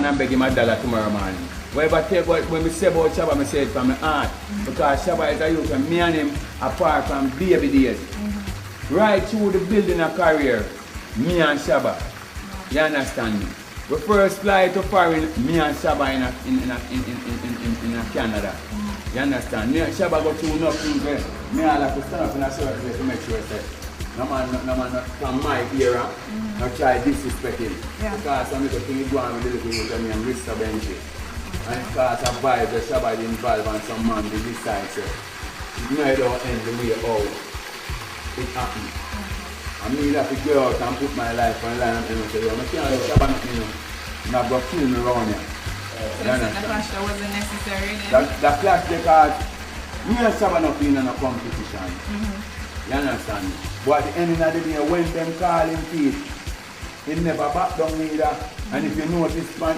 and beg him $1 tomorrow morning. Whatever take what when we say about Shabba, I say it from my heart. Because Shabba is a youth and me and him apart from baby days. Right through the building a career, me and Shabba. You understand me? We first fly to foreign, me and Shabba in Canada. You understand? Me and Shabba go through nothing there. Me all have to stand up in a certain place to make sure that no man not from my era, not try disrespect him. Yeah. Because some little thing is going with the little thing with me and Mr. Benji. And because of vibes that Shabba is involved and some man did this side, so you know it don't end the way how it happened. I mean, I have to go out and put my life on the line and say, I can't let Shabba not, I'm not going to kill me around here. So the clash that wasn't necessary then? The clash because me and Shabba not in a competition. You understand? But at the end of the day, when them call him feet, he never back down either. And if you notice, man,